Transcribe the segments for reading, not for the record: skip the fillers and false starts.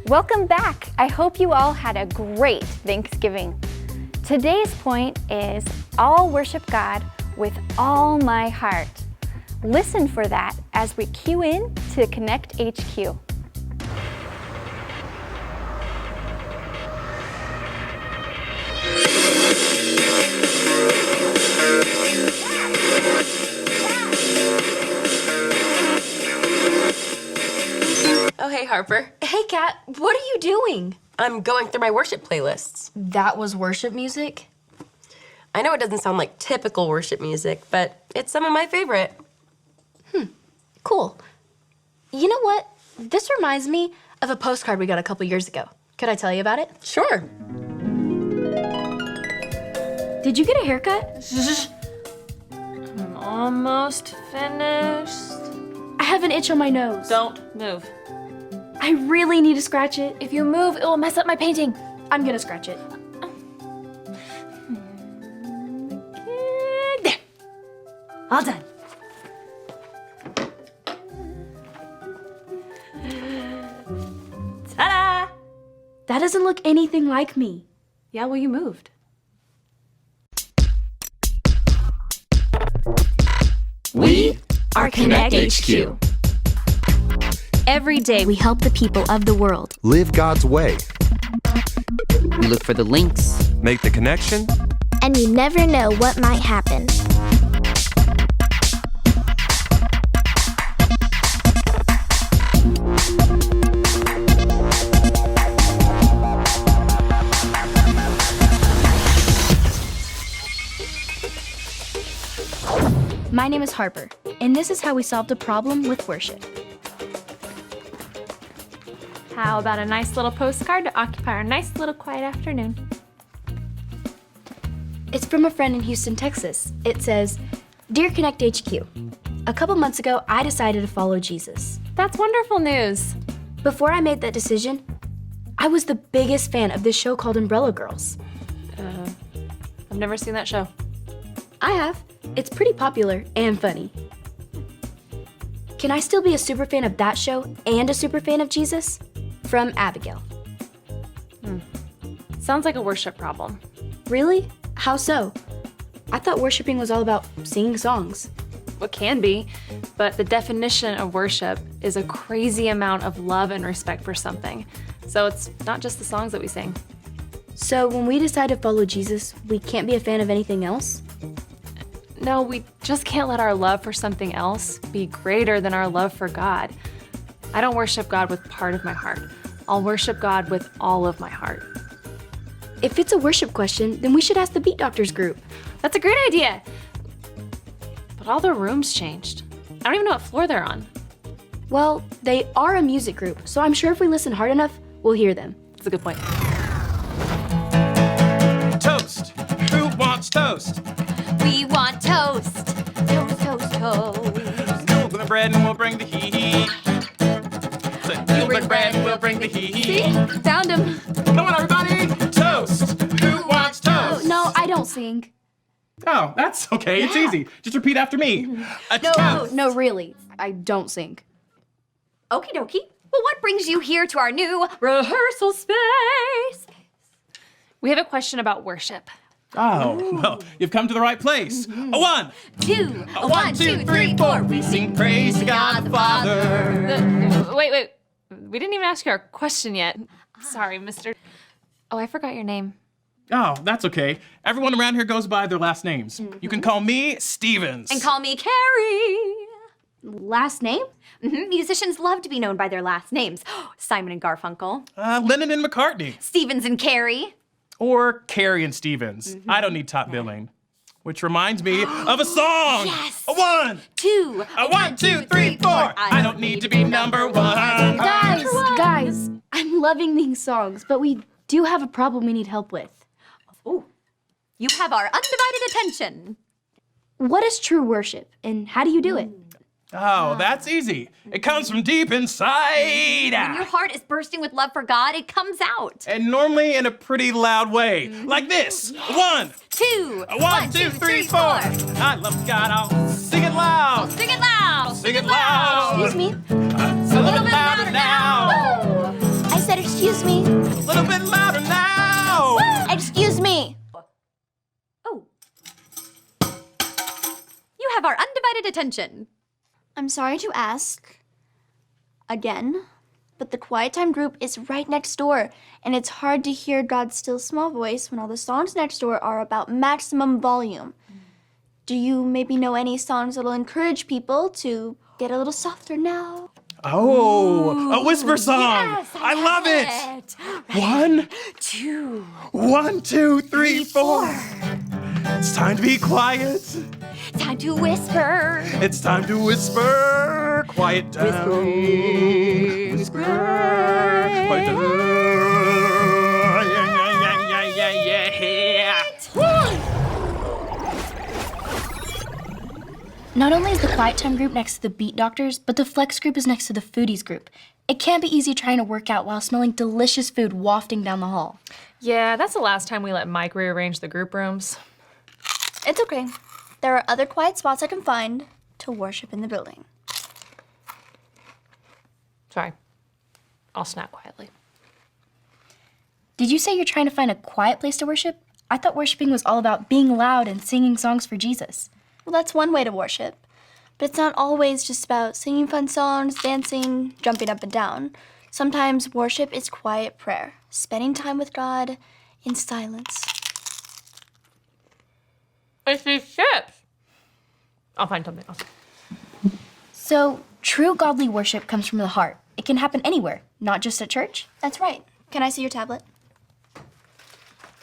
Welcome back. I hope you all had a great Thanksgiving. Today's point is, I'll worship God with all my heart. Listen for that as we cue in to Konnect HQ. Oh, hey, Harper. Hey, Kat, what are you doing? I'm going through my worship playlists. That was worship music? I know it doesn't sound like typical worship music, but it's some of my favorite. Cool. You know what? This reminds me of a postcard we got a couple years ago. Could I tell you about it? Sure. Did you get a haircut? I'm almost finished. I have an itch on my nose. Don't move. I really need to scratch it. If you move, it will mess up my painting. I'm gonna scratch it. There. All done. Ta-da! That doesn't look anything like me. Yeah, well, you moved. We are Konnect HQ. Every day we help the people of the world. Live God's way. We look for the links. Make the connection. And you never know what might happen. My name is Harper, and this is how we solved a problem with worship. How about a nice little postcard to occupy our nice little quiet afternoon? It's from a friend in Houston, Texas. It says, Dear Konnect HQ, a couple months ago, I decided to follow Jesus. That's wonderful news. Before I made that decision, I was the biggest fan of this show called Umbrella Girls. I've never seen that show. I have. It's pretty popular and funny. Can I still be a super fan of that show and a super fan of Jesus? From Abigail. Sounds like a worship problem. Really? How so? I thought worshiping was all about singing songs. It can be, but the definition of worship is a crazy amount of love and respect for something. So it's not just the songs that we sing. So when we decide to follow Jesus, we can't be a fan of anything else? No, we just can't let our love for something else be greater than our love for God. I don't worship God with part of my heart. I'll worship God with all of my heart. If it's a worship question, then we should ask the Beat Doctors group. That's a great idea. But all their rooms changed. I don't even know what floor they're on. Well, they are a music group, so I'm sure if we listen hard enough, we'll hear them. That's a good point. Toast. Who wants toast? We want toast. Toast, toast, toast. You'll bring the bread and we'll bring the heat. You'll bring bread and we'll bring the heat. See? Found him. Come on, everybody. Toast. Who wants toast? No, I don't sing. Oh, that's okay. It's easy. Just repeat after me. A No, toast. no, really. I don't sing. Okie dokie. Well, what brings you here to our new rehearsal space? We have a question about worship. Oh, well, you've come to the right place. A one. Two. A one, two, three, four. We sing praise to God the Father. Wait. We didn't even ask you our question yet. Sorry, mister. Oh, I forgot your name. Oh, that's okay. Everyone around here goes by their last names. You can call me Stevens. And call me Carrie. Last name? Musicians love to be known by their last names. Simon and Garfunkel. Lennon and McCartney. Stevens and Carrie. Or Carrie and Stevens. I don't need top billing. Which reminds me of a song. Yes. A one. Two. A one, two, three, four. I don't need to be number one. Guys, I'm loving these songs, but we do have a problem we need help with. Oh, you have our undivided attention. What is true worship, and how do you do it? Oh, that's easy. It comes from deep inside. When your heart is bursting with love for God, it comes out. And normally in a pretty loud way. Like this. One. Two. A one, two, three, four. I love God. I'll sing it loud. Sing it loud. Sing it loud. Excuse me? A little bit louder now. I said, excuse Excuse me? A little bit louder now. Excuse me! Oh. You have our undivided attention. I'm sorry to ask again, but the quiet time group is right next door, and it's hard to hear God's still small voice when all the songs next door are about maximum volume. Do you maybe know any songs that'll encourage people to get a little softer now? Oh, a whisper song. Yes, I love it. One, Two. 1, 2, 3, 4. It's time to be quiet. Time to whisper. It's time to whisper. Quiet down. Whisper. Quiet down. Yeah. Not only is the quiet time group next to the beat doctors, but the flex group is next to the foodies group. It can't be easy trying to work out while smelling delicious food wafting down the hall. Yeah, that's the last time we let Mike rearrange the group rooms. It's okay. There are other quiet spots I can find to worship in the building. Sorry. I'll snap quietly. Did you say you're trying to find a quiet place to worship? I thought worshiping was all about being loud and singing songs for Jesus. Well, that's one way to worship. But it's not always just about singing fun songs, dancing, jumping up and down. Sometimes worship is quiet prayer, spending time with God in silence. It's these chips. I'll find something else. So, true godly worship comes from the heart. It can happen anywhere, not just at church. That's right. Can I see your tablet?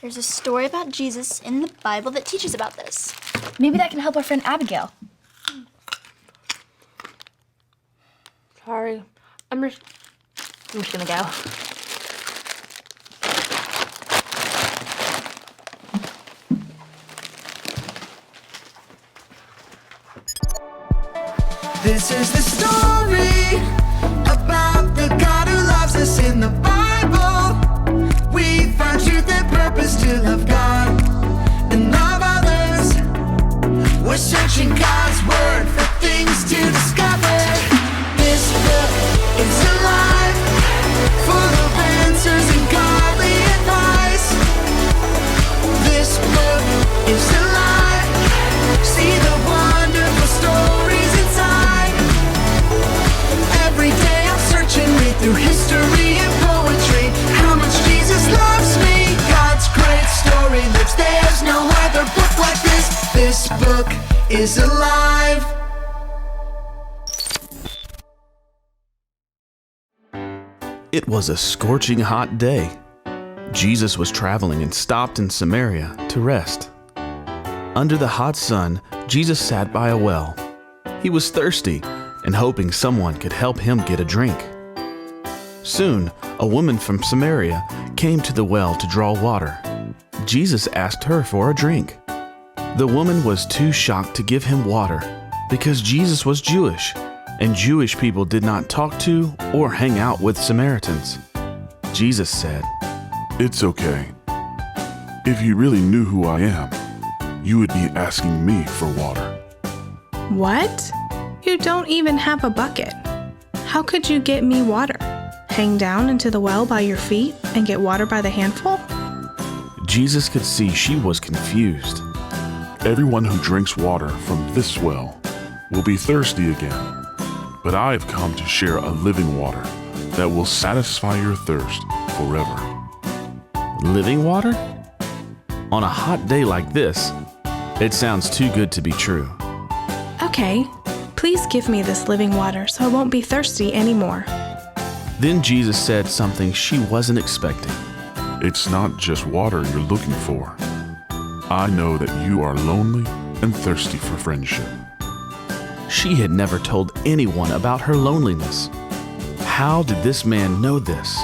There's a story about Jesus in the Bible that teaches about this. Maybe that can help our friend Abigail. Sorry. I'm just gonna go. This is the story about the God who loves us in the Bible. We found truth and purpose to love God and love others. We're searching God's word for things to discover. This book is alive, full of answers and godly advice. This book is alive. See the wonderful stories inside. Every day I'm searching, read through history and poetry. How much Jesus loves me. God's great story lives. There's no other book like this. This book is alive. It was a scorching hot day. Jesus was traveling and stopped in Samaria to rest. Under the hot sun, Jesus sat by a well. He was thirsty and hoping someone could help him get a drink. Soon, a woman from Samaria came to the well to draw water. Jesus asked her for a drink. The woman was too shocked to give him water because Jesus was Jewish, and Jewish people did not talk to or hang out with Samaritans. Jesus said, "It's okay. If you really knew who I am, you would be asking me for water." What? You don't even have a bucket. How could you get me water? Hang down into the well by your feet and get water by the handful? Jesus could see she was confused. Everyone who drinks water from this well will be thirsty again. But I have come to share a living water that will satisfy your thirst forever. Living water? On a hot day like this, it sounds too good to be true. Okay, please give me this living water so I won't be thirsty anymore. Then Jesus said something she wasn't expecting. It's not just water you're looking for. I know that you are lonely and thirsty for friendship. She had never told anyone about her loneliness. How did this man know this?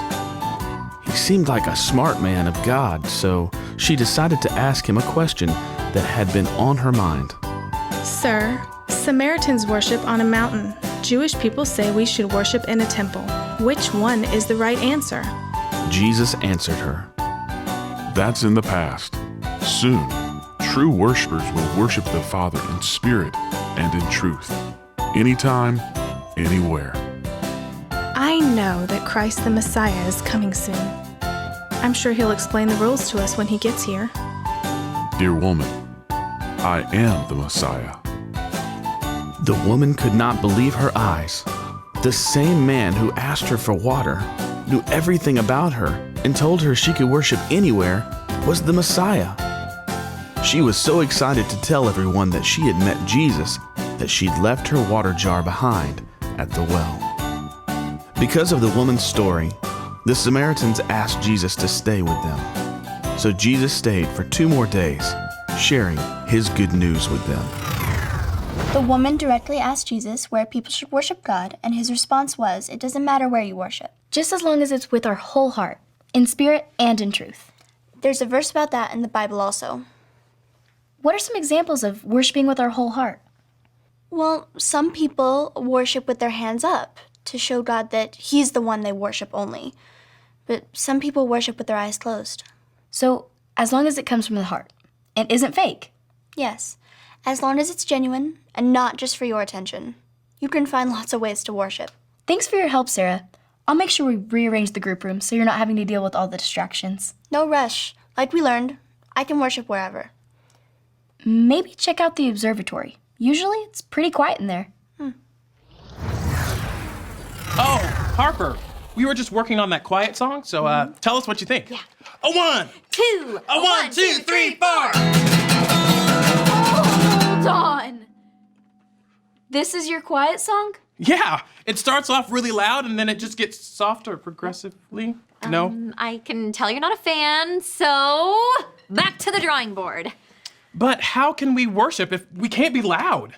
He seemed like a smart man of God, so she decided to ask him a question that had been on her mind. Sir, Samaritans worship on a mountain. Jewish people say we should worship in a temple. Which one is the right answer? Jesus answered her, That's in the past. Soon, true worshipers will worship the Father in spirit and in truth. Anytime, anywhere. I know that Christ the Messiah is coming soon. I'm sure he'll explain the rules to us when he gets here. Dear woman, I am the Messiah. The woman could not believe her eyes. The same man who asked her for water, knew everything about her, and told her she could worship anywhere, was the Messiah. She was so excited to tell everyone that she had met Jesus that she'd left her water jar behind at the well. Because of the woman's story, the Samaritans asked Jesus to stay with them. So Jesus stayed for 2 more days, sharing his good news with them. The woman directly asked Jesus where people should worship God, and his response was, it doesn't matter where you worship, just as long as it's with our whole heart, in spirit and in truth. There's a verse about that in the Bible also. What are some examples of worshiping with our whole heart? Well, some people worship with their hands up to show God that he's the one they worship only. But some people worship with their eyes closed. So, as long as it comes from the heart and isn't fake? Yes, as long as it's genuine and not just for your attention. You can find lots of ways to worship. Thanks for your help, Sarah. I'll make sure we rearrange the group room so you're not having to deal with all the distractions. No rush. Like we learned, I can worship wherever. Maybe check out the observatory. Usually it's pretty quiet in there. Oh, Harper, we were just working on that quiet song, so tell us what you think. Yeah. A 1, 2, a 1, 2, 3, 4. Hold on. This is your quiet song? Yeah, it starts off really loud and then it just gets softer progressively. No? I can tell you're not a fan, so back to the drawing board. But how can we worship if we can't be loud?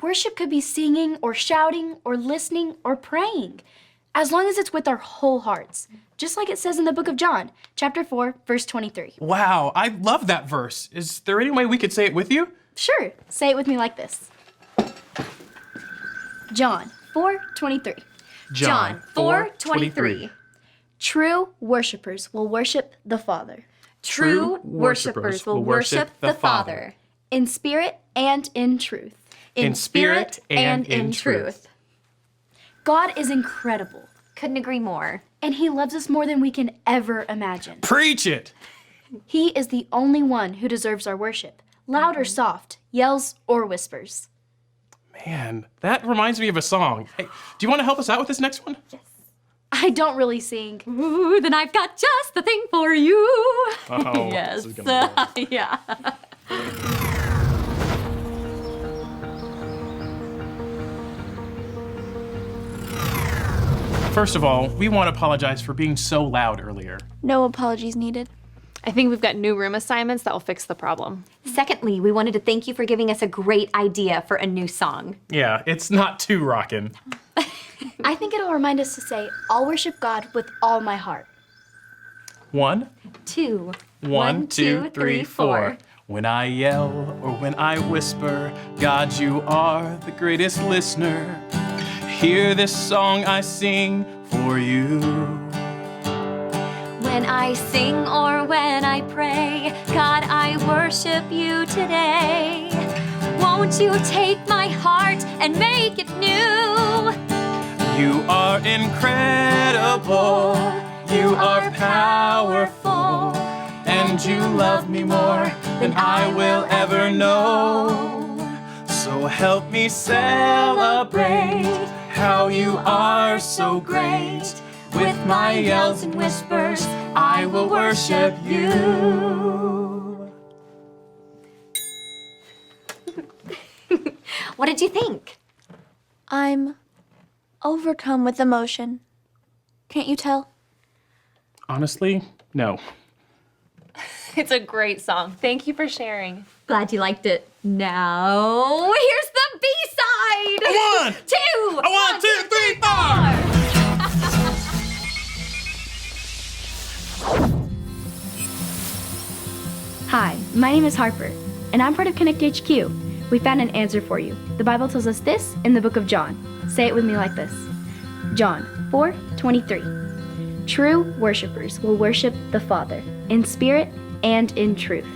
Worship could be singing or shouting or listening or praying, as long as it's with our whole hearts, just like it says in the book of John, chapter 4, verse 23. Wow, I love that verse. Is there any way we could say it with you? Sure, say it with me like this. John 4:23. John 4:23. True worshipers will worship the Father. True worshipers will worship the Father. In spirit and in truth. In spirit and in truth. God is incredible. Couldn't agree more. And he loves us more than we can ever imagine. Preach it! He is the only one who deserves our worship, loud or soft, yells or whispers. Man, that reminds me of a song. Hey, do you want to help us out with this next one? Yes. I don't really sing. Ooh, then I've got just the thing for you. Oh, yes. this is gonna be good. Yeah. First of all, we want to apologize for being so loud earlier. No apologies needed. I think we've got new room assignments that will fix the problem. Secondly, we wanted to thank you for giving us a great idea for a new song. Yeah, it's not too rockin'. I think it'll remind us to say, I'll worship God with all my heart. 1, 2, 1, 2, 3, 4. When I yell or when I whisper, God, you are the greatest listener. Hear this song I sing for you. When I sing or when I pray, God, I worship you today. Won't you take my heart and make it new? You are incredible, you are powerful, and you love me more than I will ever know. So help me celebrate how you are so great. With my yells and whispers, I will worship you. What did you think? I'm overcome with emotion. Can't you tell? Honestly, no. It's a great song. Thank you for sharing. Glad you liked it. Now, here's the B-side! A 1, 2, a 1, 2, 3, 4. Hi, my name is Harper, and I'm part of Konnect HQ. We found an answer for you. The Bible tells us this in the book of John. Say it with me like this. John 4:23. True worshipers will worship the Father in spirit and in truth.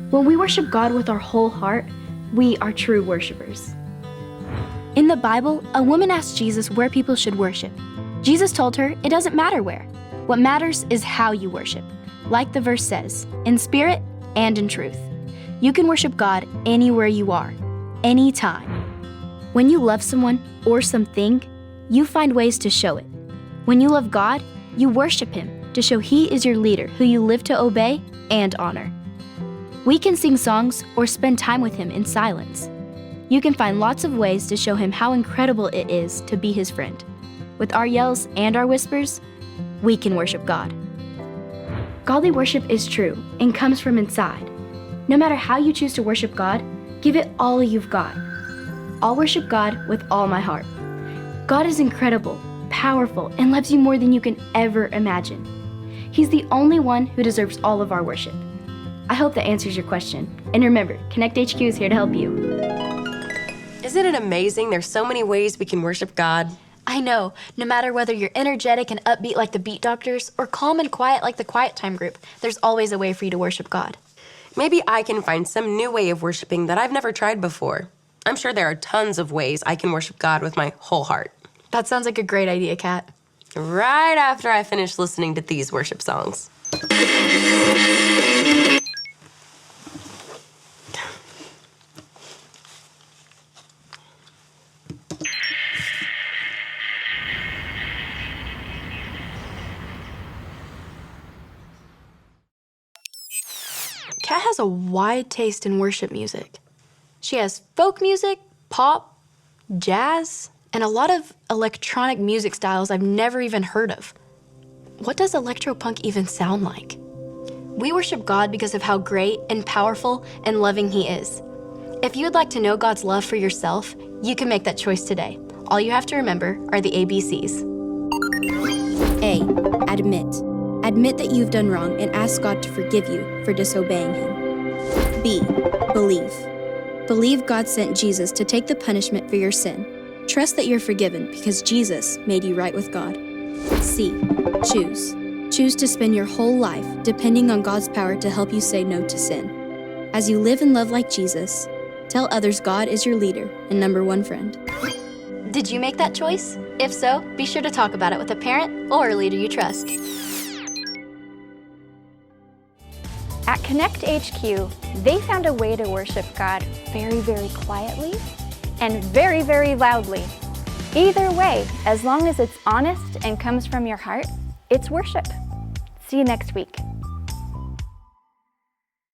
When we worship God with our whole heart, we are true worshipers. In the Bible, a woman asked Jesus where people should worship. Jesus told her it doesn't matter where. What matters is how you worship. Like the verse says, in spirit and in truth. You can worship God anywhere you are, anytime. When you love someone or something, you find ways to show it. When you love God, you worship Him to show He is your leader who you live to obey and honor. We can sing songs or spend time with Him in silence. You can find lots of ways to show Him how incredible it is to be His friend. With our yells and our whispers, we can worship God. Godly worship is true and comes from inside. No matter how you choose to worship God, give it all you've got. I'll worship God with all my heart. God is incredible, powerful, and loves you more than you can ever imagine. He's the only one who deserves all of our worship. I hope that answers your question. And remember, Konnect HQ is here to help you. Isn't it amazing? There's so many ways we can worship God. I know, no matter whether you're energetic and upbeat like the Beat Doctors or calm and quiet like the Quiet Time group, there's always a way for you to worship God. Maybe I can find some new way of worshiping that I've never tried before. I'm sure there are tons of ways I can worship God with my whole heart. That sounds like a great idea, Kat. Right after I finish listening to these worship songs. Kat has a wide taste in worship music. She has folk music, pop, jazz, and a lot of electronic music styles I've never even heard of. What does electropunk even sound like? We worship God because of how great and powerful and loving He is. If you would like to know God's love for yourself, you can make that choice today. All you have to remember are the ABCs. A. Admit. Admit that you've done wrong and ask God to forgive you for disobeying Him. B. Believe. Believe God sent Jesus to take the punishment for your sin. Trust that you're forgiven because Jesus made you right with God. C. Choose. Choose to spend your whole life depending on God's power to help you say no to sin. As you live and love like Jesus, tell others God is your leader and number one friend. Did you make that choice? If so, be sure to talk about it with a parent or a leader you trust. At Konnect HQ, they found a way to worship God very, very quietly and very, very loudly. Either way, as long as it's honest and comes from your heart, it's worship. See you next week.